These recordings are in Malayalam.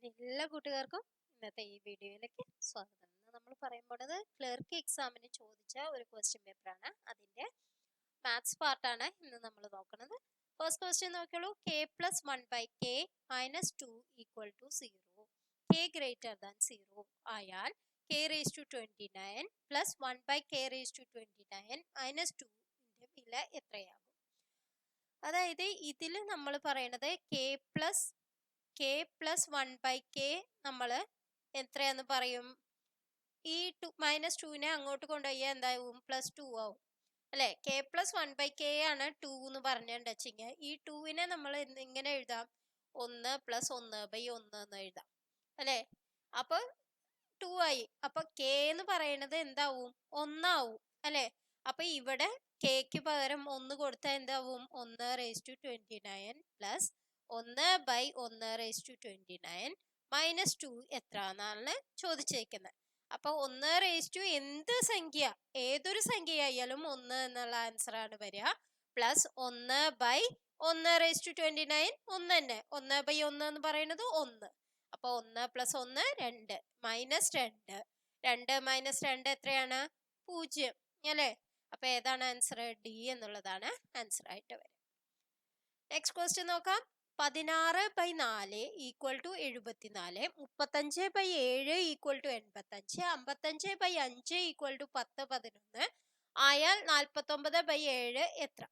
എല്ലാ കൂട്ടുകാർക്കും ഇന്നത്തെ ഈ വീഡിയോയിലേക്ക് സ്വാഗതം. ഇന്ന് നമ്മൾ പറയാൻ പോണത് ക്ലർക്ക് എക്സാമിന് ചോദിച്ച ഒരു ക്വസ്റ്റ്യൻ പേപ്പറാണ്. അതിന്റെ മാത്സ് പാർട്ടാണ് ഇന്ന് നമ്മൾ നോക്കുന്നത്. ഫസ്റ്റ് ക്വസ്റ്റ്യൻ നോക്കിയോളൂ. K plus 1/k minus 2 equal to 0. K greater than 0 ആയാൽ k raise to 29 plus 1/k raise to 29 minus 2ന്റെ വില എത്രയാകും? അതായത് ഇതിൽ നമ്മൾ പറയണത് k പ്ലസ് 1/k നമ്മൾ എത്രയാന്ന് പറയും? ഈ -2നെ അങ്ങോട്ട് കൊണ്ടുപോയി എന്താവും? +2 ആവും അല്ലെ? k പ്ലസ് 1/k ആണ് 2 എന്ന് പറഞ്ഞിട്ടുണ്ടെങ്കിൽ ഈ 2നെ നമ്മൾ ഇങ്ങനെ എഴുതാം, 1 + 1/1 എന്ന് എഴുതാം അല്ലെ? അപ്പൊ 2 ആയി. അപ്പൊ k എന്ന് പറയുന്നത് എന്താവും? 1 ആവും അല്ലെ? അപ്പൊ ഇവിടെ kക്ക് പകരം 1 കൊടുത്താൽ എന്താവും? 1 raise to 29 plus 1/1 raise to 29 minus 2 എത്ര എന്നാണ് ചോദിച്ചേക്കുന്നത്. അപ്പൊ 1 റേസ് ടു എന്ത് സംഖ്യ, ഏതൊരു സംഖ്യ ആയാലും 1 എന്നുള്ള ആൻസർ ആണ് വരിക. പ്ലസ് 1/1 റേസ് ടു 29 1 തന്നെ. 1/1 എന്ന് പറയുന്നത് 1. അപ്പൊ 1 + 1 2 മൈനസ് 2. 2 മൈനസ് 2 എത്രയാണ്? 0 അല്ലെ? അപ്പൊ ഏതാണ് ആൻസർ? ഡി എന്നുള്ളതാണ് ആൻസർ ആയിട്ട് വരിക. നെക്സ്റ്റ് ക്വസ്റ്റ്യൻ നോക്കാം. 16/4 equal to 74, 35/7 equal to 85, 55/5 equal to 10 11 ആയാൽ 49/7 എത്ര?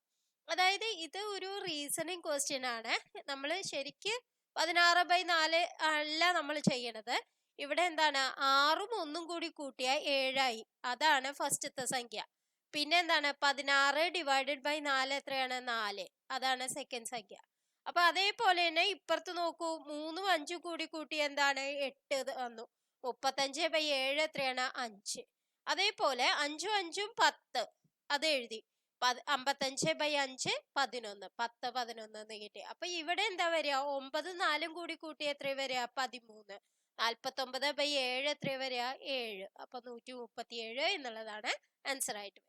അതായത് ഇത് ഒരു റീസണിങ് ക്വസ്റ്റ്യൻ ആണ്. നമ്മൾ ശരിക്ക് 16/4 അല്ല നമ്മൾ ചെയ്യണത്. ഇവിടെ എന്താണ്? 6ഉം 1ഉം കൂടി കൂട്ടിയാൽ 7 ആയി. അതാണ് ഫസ്റ്റത്തെ സംഖ്യ. പിന്നെ എന്താണ്? 16/4 എത്രയാണ്? 4. അതാണ് സെക്കൻഡ് സംഖ്യ. അപ്പൊ അതേപോലെ തന്നെ ഇപ്പുറത്ത് നോക്കൂ, 3ഉം 5ഉം കൂടി കൂട്ടി എന്താണ്? 8 വന്നു. 35/7 എത്രയാണ്? 5. അതേപോലെ 5ഉം 5ഉം 10 അത് എഴുതി. 55/5 11 10 11 എന്ന് കിട്ടി. അപ്പൊ ഇവിടെ എന്താ വരിക? 9 4ഉം കൂടി കൂട്ടി എത്ര വരിക? 13. 49/7 എത്ര വരിക? 7. അപ്പൊ 137 എന്നുള്ളതാണ് ആൻസർ ആയിട്ട് വരിക.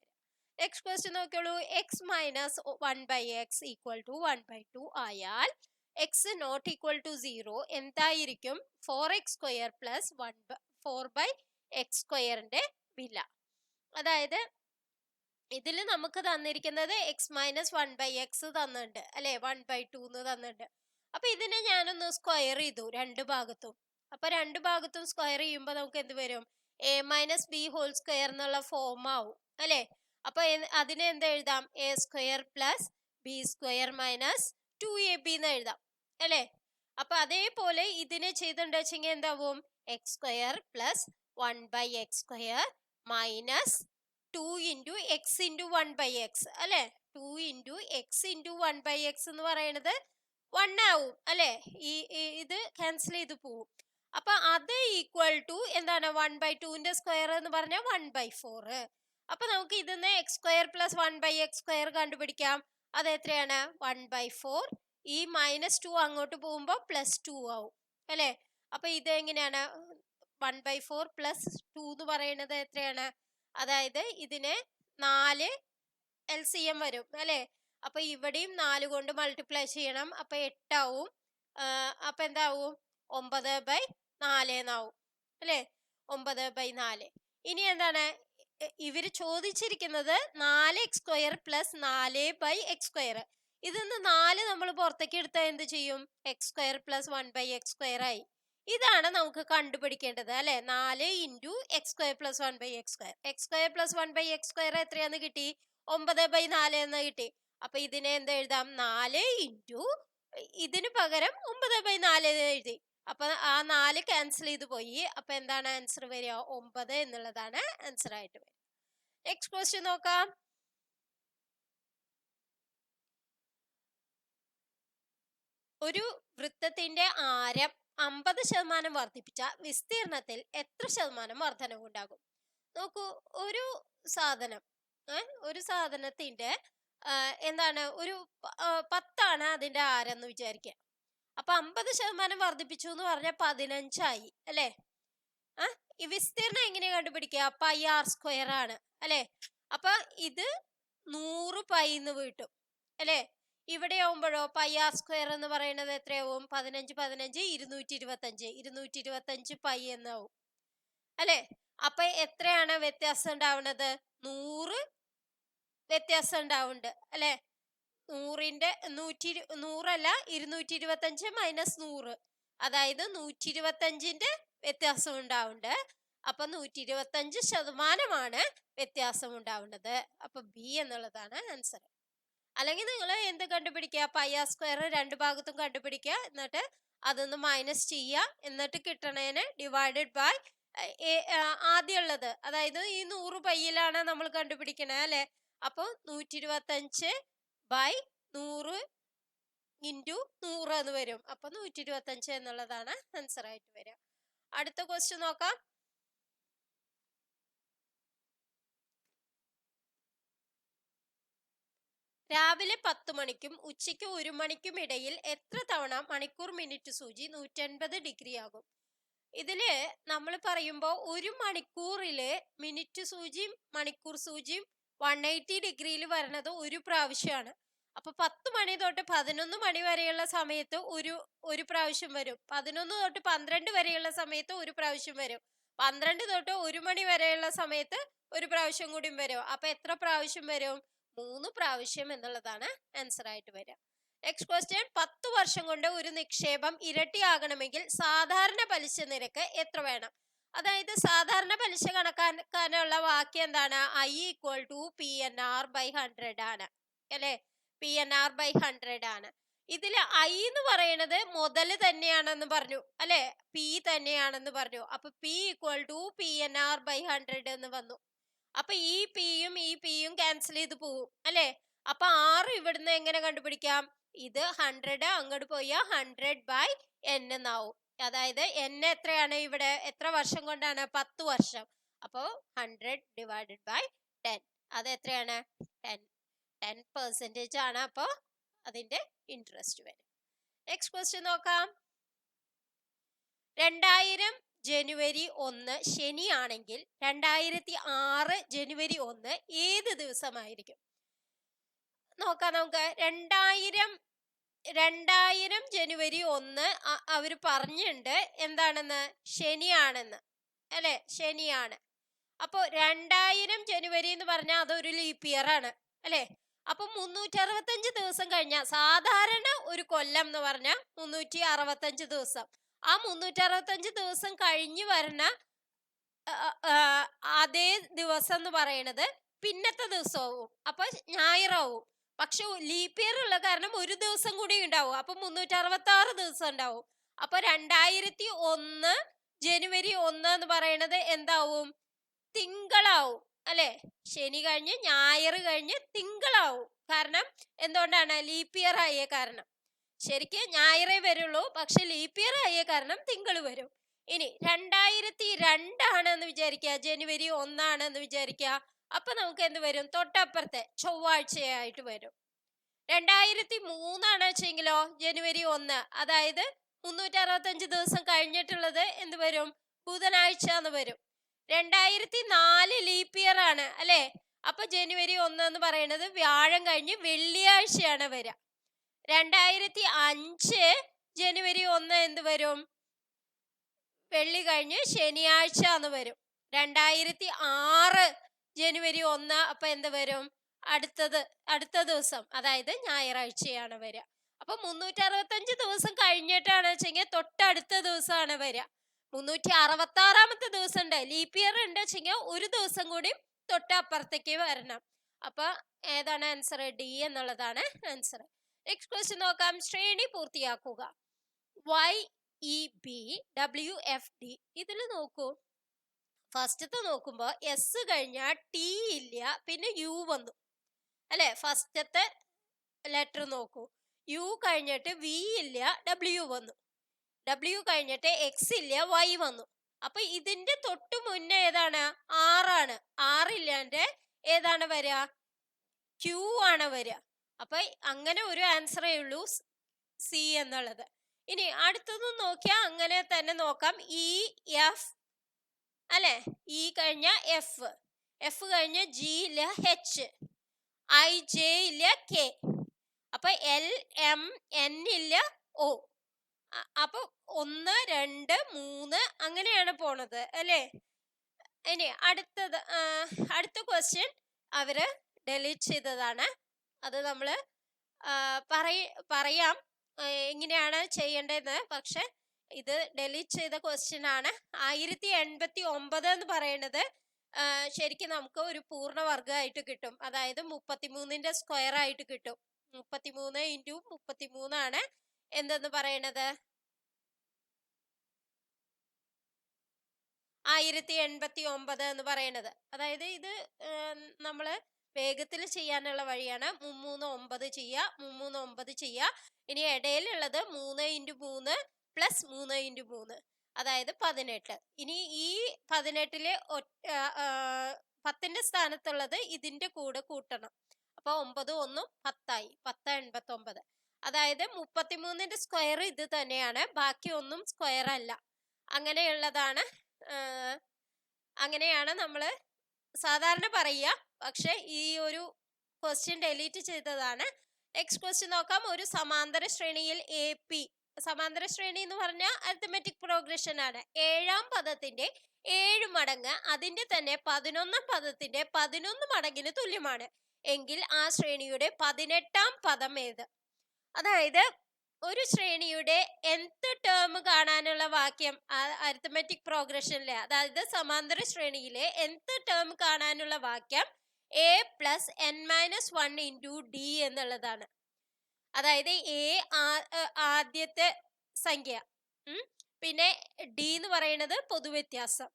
നെക്സ്റ്റ് ക്വസ്റ്റ്യൻ നോക്കിയോളൂ. x minus 1/x equal to 1/2 ആയാൽ x നോട്ട് ഈക്വൽ ടു 0 എന്തായിരിക്കും? 4x² പ്ലസ് 4/x²ന്റെ വില. അതായത് ഇതിൽ നമുക്ക് തന്നിരിക്കുന്നത് x മൈനസ് 1/x തന്നിട്ടുണ്ട് അല്ലെ? 1/2 എന്ന് തന്നിട്ടുണ്ട്. അപ്പൊ ഇതിനെ ഞാനൊന്ന് സ്ക്വയർ ചെയ്തു രണ്ട് ഭാഗത്തും. അപ്പൊ രണ്ട് ഭാഗത്തും സ്ക്വയർ ചെയ്യുമ്പോൾ നമുക്ക് എന്ത് വരും? a minus b whole square എന്നുള്ള ഫോം ആവും അല്ലെ? അപ്പൊ അതിനെ എന്ത് എഴുതാം? a² plus b² minus 2ab എന്ന് എഴുതാം അല്ലെ? അപ്പൊ അതേപോലെ ഇതിനെ ചെയ്തിട്ടുണ്ടെങ്കിൽ എന്താവും? x² plus 1/x² minus 2 × x × 1/x അല്ലെ? 2 × x × 1/x എന്ന് പറയുന്നത് 1 ആവും അല്ലെ? ഇത് ക്യാൻസൽ ചെയ്ത് പോവും. അപ്പൊ അത് ഈക്വൽ ടു എന്താണ്? 1/2ന്റെ സ്ക്വയർ എന്ന് പറഞ്ഞാൽ 1/4. അപ്പൊ നമുക്ക് ഇതിന്ന് x² പ്ലസ് 1/x² കണ്ടുപിടിക്കാം. അത് എത്രയാണ്? 1/4. ഈ -2 അങ്ങോട്ട് പോകുമ്പോ +2 ആവും അല്ലെ? അപ്പൊ ഇത് എങ്ങനെയാണ്? 1/4 പ്ലസ് 2 എന്ന് പറയുന്നത് എത്രയാണ്? അതായത് ഇതിന് 4 LCM വരും അല്ലെ? അപ്പൊ ഇവിടെയും 4 കൊണ്ട് മൾട്ടിപ്ലൈ ചെയ്യണം. അപ്പൊ 8 ആവും. അപ്പൊ എന്താവും? 9/4 എന്നാവും അല്ലെ? 9/4. ഇനി എന്താണ് ഇവര് ചോദിച്ചിരിക്കുന്നത്? 4x² plus 4/x². ഇതിന്ന് 4 നമ്മൾ പുറത്തേക്ക് എടുത്താൽ എന്ത് ചെയ്യും? x² പ്ലസ് 1/x² ആയി. ഇതാണ് നമുക്ക് കണ്ടുപിടിക്കേണ്ടത് അല്ലെ? 4 × x² plus 1/x². x² plus 1/x² എത്രയാന്ന് കിട്ടി? 9/4 എന്ന് കിട്ടി. അപ്പൊ ഇതിനെ എന്ത് എഴുതാം? 4 × ഇതിന് പകരം 9/4 എഴുതി. അപ്പൊ ആ 4 ക്യാൻസൽ ചെയ്ത് പോയി. അപ്പൊ എന്താണ് ആൻസർ വരിക? 9 എന്നുള്ളതാണ് ആൻസർ ആയിട്ട് വരിക. നെക്സ്റ്റ് ക്വസ്റ്റ്യൻ നോക്കാം. ഒരു വൃത്തത്തിന്റെ ആരം 50% വർദ്ധിപ്പിച്ച വിസ്തീർണത്തിൽ എത്ര ശതമാനം വർധനവുണ്ടാകും? നോക്കൂ, ഒരു സാധനത്തിന്റെ എന്താണ് ഒരു 10 അതിന്റെ ആരം എന്ന് വിചാരിക്കുക. അപ്പൊ 50% വർദ്ധിപ്പിച്ചു എന്ന് പറഞ്ഞാൽ 15 ആയി അല്ലെ? ഈ വിസ്തീർണം എങ്ങനെയാ കണ്ടുപിടിക്കുക? πr² ആണ് അല്ലെ? അപ്പൊ ഇത് 100 π എന്ന് കിട്ടും അല്ലെ? ഇവിടെ ആവുമ്പോഴോ πr² എന്ന് പറയുന്നത് എത്രയാവും? 15 15 225 പൈ എന്നാവും അല്ലെ. അപ്പൊ എത്രയാണ് വ്യത്യാസം ഉണ്ടാവുന്നത്? 100 വ്യത്യാസം ഉണ്ടാവുന്നുണ്ട് അല്ലെ. 100അല്ല, 225 മൈനസ് 100, അതായത് 125ന്റെ വ്യത്യാസം ഉണ്ടാവുന്നുണ്ട്. അപ്പൊ 125% വ്യത്യാസം ഉണ്ടാവുന്നത്. അപ്പൊ ബി എന്നുള്ളതാണ് ആൻസർ. അല്ലെങ്കിൽ നിങ്ങൾ എന്ത് കണ്ടുപിടിക്കുക? പൈ ആർ സ്ക്വയർ രണ്ട് ഭാഗത്തും കണ്ടുപിടിക്കുക, എന്നിട്ട് അതൊന്ന് മൈനസ് ചെയ്യുക, എന്നിട്ട് കിട്ടണേന് ഡിവൈഡഡ് ബൈ ആദ്യമുള്ളത്, അതായത് ഈ 100 പൈയിലാണ് നമ്മൾ കണ്ടുപിടിക്കണേ അല്ലെ. അപ്പൊ 125/100 ഇൻറ്റു 100 എന്ന് വരും. അപ്പൊ 125 എന്നുള്ളതാണ് ആൻസർ ആയിട്ട് വരിക. അടുത്ത ക്വസ്റ്റ്യൻ നോക്കാം. രാവിലെ 10 മണിക്കും ഉച്ചയ്ക്ക് 1 മണിക്കും ഇടയിൽ എത്ര തവണ മണിക്കൂർ മിനിറ്റ് സൂചി 180 ഡിഗ്രി ആകും? ഇതില് നമ്മൾ പറയുമ്പോൾ 1 മണിക്കൂറില് മിനിറ്റ് സൂചിയും മണിക്കൂർ സൂചിയും 180 ഡിഗ്രിയിൽ വരുന്നത് ഒരു പ്രാവശ്യമാണ്. അപ്പൊ 10 മണി തൊട്ട് 11 മണി വരെയുള്ള സമയത്ത് ഒരു പ്രാവശ്യം വരും. 11 തൊട്ട് 12 വരെയുള്ള സമയത്ത് ഒരു പ്രാവശ്യം വരും. 12 തൊട്ട് 1 മണി വരെയുള്ള സമയത്ത് ഒരു പ്രാവശ്യം കൂടി വരും. അപ്പൊ എത്ര പ്രാവശ്യം വരും? 3 പ്രാവശ്യം എന്നുള്ളതാണ് ആൻസർ ആയിട്ട് വരിക. Next question. 10 വർഷം കൊണ്ട് ഒരു നിക്ഷേപം ഇരട്ടിയാകണമെങ്കിൽ സാധാരണ പലിശ നിരക്ക് എത്ര വേണം? അതായത് സാധാരണ പലിശ കണക്കാക്കാനുള്ള വാക്യം എന്താണ്? I = PNR/100 ആണ് അല്ലെ. PNR/100 ആണ്. ഇതില് I എന്ന് പറയുന്നത് മുതല് തന്നെയാണെന്ന് പറഞ്ഞു അല്ലെ, P തന്നെയാണെന്ന് പറഞ്ഞു. അപ്പൊ P = PNR/100 എന്ന് വന്നു. അപ്പൊ ഈ പിയും ക്യാൻസൽ ചെയ്ത് പോവും അല്ലെ. അപ്പൊ 6 ഇവിടുന്ന് എങ്ങനെ കണ്ടുപിടിക്കാം? ഇത് 100 അങ്ങോട്ട് പോയാൽ 100/n എന്നാവും. അതായത് n എത്രയാണ് ഇവിടെ? എത്ര വർഷം കൊണ്ടാണ്? 10 വർഷം. അപ്പോ 100/10. അത് എത്രയാണ്? 10% ആണ്. അപ്പോ അതിന്റെ ഇൻട്രസ്റ്റ് വരും. നെക്സ്റ്റ് ക്വസ്റ്റ്യൻ നോക്കാം. 2000 ജനുവരി 1 ശനിയാണെങ്കിൽ 2006 ജനുവരി 1 ഏത് ദിവസമായിരിക്കും? നോക്കാം നമുക്ക്. 2000 ജനുവരി 1 അവര് പറഞ്ഞിട്ടുണ്ട് എന്താണെന്ന്? ശനിയാണെന്ന് അല്ലെ. ശനിയാണ്. അപ്പൊ 2000 ജനുവരി എന്ന് പറഞ്ഞാൽ അതൊരു ലീപ്പ് ഇയർ ആണ് അല്ലെ. അപ്പൊ 365 ദിവസം കഴിഞ്ഞാൽ, സാധാരണ ഒരു കൊല്ലം എന്ന് പറഞ്ഞാൽ 365 ദിവസം, ആ 365 ദിവസം കഴിഞ്ഞ് വരുന്ന അതേ ദിവസം എന്ന് പറയുന്നത് പിന്നത്തെ ദിവസവും, അപ്പൊ ഞായറാവും. പക്ഷെ ലീപ്പ് ഇയർ ഉള്ള കാരണം ഒരു ദിവസം കൂടി ഉണ്ടാവും. അപ്പൊ 366 ദിവസം ഉണ്ടാവും. അപ്പൊ 2001 ജനുവരി 1 എന്ന് പറയുന്നത് എന്താവും? തിങ്കളാവും അല്ലെ. ശനി കഴിഞ്ഞ് ഞായർ കഴിഞ്ഞ് തിങ്കളാവും. കാരണം എന്തുകൊണ്ടാണ്? ലീപ്പ് ഇയർ ആയ കാരണം. ശരിക്ക് ഞായറേ വരുള്ളൂ, പക്ഷെ ലീപ്പ് ഇയർ ആയ കാരണം തിങ്കൾ വരും. ഇനി 2002 ആണെന്ന് വിചാരിക്കുക, ജനുവരി 1 ആണെന്ന് വിചാരിക്കുക. അപ്പൊ നമുക്ക് എന്ത് വരും? തൊട്ടപ്പുറത്തെ ചൊവ്വാഴ്ചയായിട്ട് വരും. 2003 ആണ് വെച്ചെങ്കിലോ ജനുവരി 1, അതായത് 365 ദിവസം കഴിഞ്ഞിട്ടുള്ളത് എന്ത് വരും? ബുധനാഴ്ച എന്ന് വരും. 2004 ലീപ്പ് ഇയർ ആണ് അല്ലെ. അപ്പൊ ജനുവരി 1 എന്ന് പറയുന്നത് വ്യാഴം കഴിഞ്ഞ് വെള്ളിയാഴ്ചയാണ് വരിക. 2005 ജനുവരി 1 എന്ത് വരും? വെള്ളി കഴിഞ്ഞ് ശനിയാഴ്ച എന്ന് വരും. 2006 ജനുവരി 1 അപ്പൊ എന്ത് വരും? അടുത്ത ദിവസം, അതായത് ഞായറാഴ്ചയാണ് വരിക. അപ്പൊ 365 ദിവസം കഴിഞ്ഞിട്ടാണ് വെച്ചെങ്കിൽ തൊട്ടടുത്ത ദിവസമാണ് വരിക. 366ാമത്തെ ദിവസം ഉണ്ട്, ലീപ്പ് ഇയർ ഉണ്ട് വെച്ചെങ്കിൽ ഒരു ദിവസം കൂടി തൊട്ടപ്പുറത്തേക്ക് വരണം. അപ്പൊ ഏതാണ് ആൻസർ? ഡി എന്നുള്ളതാണ് ആൻസർ. നെക്സ്റ്റ് ക്വസ്റ്റ്യൻ നോക്കാം. ശ്രേണി പൂർത്തിയാക്കുക. YEB WFD. ഇതിൽ നോക്കൂ, ഫസ്റ്റത്തെ നോക്കുമ്പോ എസ് കഴിഞ്ഞാൽ ടി ഇല്ല, പിന്നെ യു വന്നു അല്ലെ. ഫസ്റ്റത്തെ ലെറ്റർ നോക്കൂ, യു കഴിഞ്ഞിട്ട് വി ഇല്ല, ഡബ്ല്യു വന്നു. ഡബ്ല്യു കഴിഞ്ഞിട്ട് എക്സ് ഇല്ല, വൈ വന്നു. അപ്പൊ ഇതിന്റെ തൊട്ടു മുന്നേ ഏതാണ്? ആറാണ്. ആറില്ലാണ്ട് ഏതാണ് വരിക? ക്യൂ ആണ് വരിക. അപ്പൊ അങ്ങനെ ഒരു ആൻസറേ ഉള്ളൂ, സി എന്നുള്ളത്. ഇനി അടുത്തത് നോക്കിയാൽ അങ്ങനെ തന്നെ നോക്കാം. ഇ എഫ് അല്ലെ. ഇ കഴിഞ്ഞ എഫ്, എഫ് കഴിഞ്ഞ ജി ഇല്ല, എച്ച്, ഐ ജെ ഇല്ല, കെ. അപ്പൊ എൽ എം എൻ ഇല്ല, ഒ. അപ്പൊ 1 2 3 അങ്ങനെയാണ് പോണത് അല്ലേ? ഇനി അടുത്ത ക്വസ്റ്റ്യൻ അവര് ഡെലീറ്റ് ചെയ്തതാണ്. അത് നമ്മള് പറയാം എങ്ങനെയാണ് ചെയ്യേണ്ടതെന്ന്. പക്ഷെ ഇത് ഡെലീറ്റ് ചെയ്ത ക്വസ്റ്റ്യൻ ആണ്. 1089 എന്ന് പറയുന്നത് ശരിക്കും നമുക്ക് ഒരു പൂർണ്ണവർഗമായിട്ട് കിട്ടും. അതായത് 33ന്റെ സ്ക്വയർ ആയിട്ട് കിട്ടും. 33 ഇൻറ്റു 33 ആണ് എന്തെന്ന് പറയണത് 1089 എന്ന് പറയണത്. അതായത് ഇത് നമ്മള് വേഗത്തിൽ ചെയ്യാനുള്ള വഴിയാണ്. 339 ചെയ്യുക, 339 ചെയ്യുക. ഇനി ഇടയിലുള്ളത് 3 ഇൻറ്റു 3 പ്ലസ് 3 ഇൻറ്റു 3 അതായത് 18. ഇനി ഈ 18ലെ 10ന്റെ സ്ഥാനത്തുള്ളത് ഇതിന്റെ കൂടെ കൂട്ടണം. അപ്പൊ 9 1 10ആയി. 1089. അതായത് 33ന്റെ സ്ക്വയർ ഇത് തന്നെയാണ്, ബാക്കി ഒന്നും സ്ക്വയർ അല്ല. അങ്ങനെയുള്ളതാണ്. അങ്ങനെയാണ് നമ്മൾ സാധാരണ പറയുക. പക്ഷെ ഈ ഒരു ക്വസ്റ്റ്യൻ ഡെലീറ്റ് ചെയ്തതാണ്. നെക്സ്റ്റ് ക്വസ്റ്റ്യൻ നോക്കാം. ഒരു സമാന്തര ശ്രേണിയിൽ എ പി, സമാന്തര ശ്രേണി എന്ന് പറഞ്ഞാൽ അരിത്തമെറ്റിക് പ്രോഗ്രഷൻ ആണ്. 7ാം പദത്തിന്റെ 7 മടങ്ങ് അതിന്റെ തന്നെ 11ാം പദത്തിന്റെ 11 മടങ്ങിന് തുല്യമാണ് എങ്കിൽ ആ ശ്രേണിയുടെ 18ാം പദം ഏത്? അതായത് ഒരു ശ്രേണിയുടെ nth ടേം കാണാനുള്ള വാക്യം അരിത്തമെറ്റിക് പ്രോഗ്രഷനിലെ, അതായത് സമാന്തര ശ്രേണിയിലെ nth ടേം കാണാനുള്ള വാക്യം a plus n-1 into D എന്നുള്ളതാണ്. അതായത് എ ആദ്യത്തെ സംഖ്യ, പിന്നെ ഡി എന്ന് പറയുന്നത് പൊതുവ്യത്യാസം,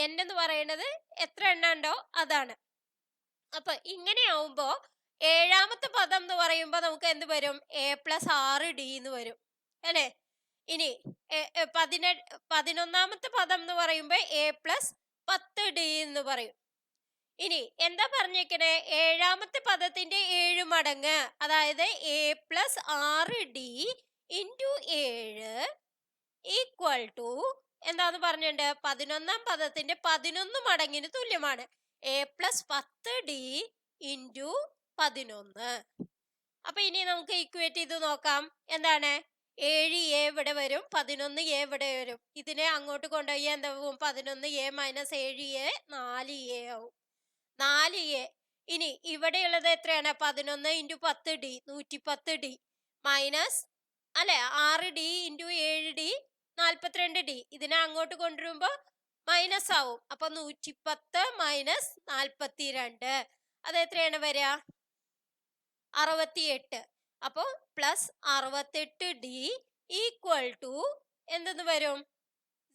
n എന്ന് പറയുന്നത് എത്ര എണ്ണം ഉണ്ടോ അതാണ്. അപ്പൊ ഇങ്ങനെ ആവുമ്പോ 7ാമത്തെ പദം എന്ന് പറയുമ്പോ നമുക്ക് എന്ത് വരും? a പ്ലസ് 6d എന്ന് വരും അല്ലെ? ഇനി 11ാമത്തെ പദം എന്ന് പറയുമ്പോ a പ്ലസ് 10d എന്ന് പറയും. ഇനി എന്താ പറഞ്ഞേക്കണേ? 7ാമത്തെ പദത്തിന്റെ 7 മടങ്ങ്, അതായത് a plus 6d into 7 equal to എന്താന്ന് പറഞ്ഞിട്ടുണ്ട്? 11ാം പദത്തിന്റെ 11 മടങ്ങിന് തുല്യമാണ്. a plus 10d into 11. അപ്പൊ ഇനി നമുക്ക് ഈക്വേറ്റ് ചെയ്ത് നോക്കാം. എന്താണ്? 7a ഇവിടെ വരും, 11a ഇവിടെ വരും. ഇതിനെ അങ്ങോട്ട് കൊണ്ടുപോയി എന്താവും? 11a മൈനസ് 7a 4a ആവും. 4a. ഇനി ഇവിടെയുള്ളത് എത്രയാണ്? 11 ഇൻറ്റു 10d 110d മൈനസ് അല്ലെ 6d ഇൻറ്റു 7d 42d. ഇതിനെ അങ്ങോട്ട് കൊണ്ടുവരുമ്പോ മൈനസ് ആവും. അപ്പൊ 110 മൈനസ് 42 അത് എത്രയാണ് വരിക? 68. അപ്പൊ പ്ലസ് 68d ഈക്വൽ ടു എന്തെന്ന് വരും?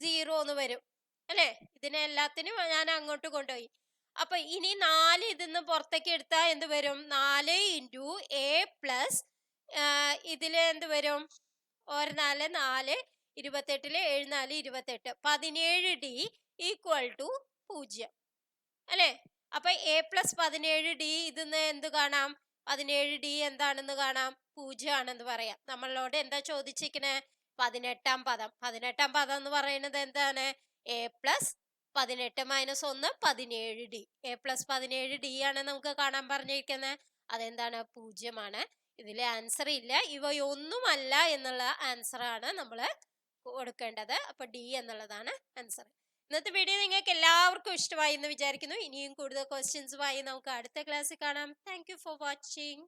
0 എന്ന് വരും അല്ലെ? ഇതിനെ എല്ലാത്തിനും ഞാൻ അങ്ങോട്ട് കൊണ്ടുപോയി. അപ്പൊ ഇനി 4 ഇതിന്ന് പുറത്തേക്ക് എടുത്താൽ എന്ത് വരും? 4 ഇൻറ്റു a പ്ലസ് ഇതില് എന്ത് വരും? 4 4 28 7 4 28 17d ഈക്വൽ ടു 0 അല്ലെ? അപ്പൊ a പ്ലസ് 17d ഇതിന്ന് എന്ത് കാണാം? 17d എന്താണെന്ന് കാണാം? 0 ആണെന്ന് പറയാം. നമ്മളോട് എന്താ ചോദിച്ചിരിക്കണേ? 18ാം പദം. 18ാം പദം എന്ന് പറയുന്നത് എന്താണ്? a plus 18 minus 1 17d. a plus 17d ആണ് നമുക്ക് കാണാൻ പറഞ്ഞിരിക്കുന്നത്. അതെന്താണ്? 0 ആണ്. ഇതിൽ ആൻസർ ഇല്ല. ഇവയൊന്നുമല്ല എന്നുള്ള ആൻസർ ആണ് നമ്മൾ കൊടുക്കേണ്ടത്. അപ്പൊ ഡി എന്നുള്ളതാണ് ആൻസർ. ഇന്നത്തെ വീഡിയോ നിങ്ങൾക്ക് എല്ലാവർക്കും ഇഷ്ടമായി എന്ന് വിചാരിക്കുന്നു. ഇനിയും കൂടുതൽ ക്വസ്റ്റ്യൻസുമായി നമുക്ക് അടുത്ത ക്ലാസ്സിൽ കാണാം. Thank you for watching.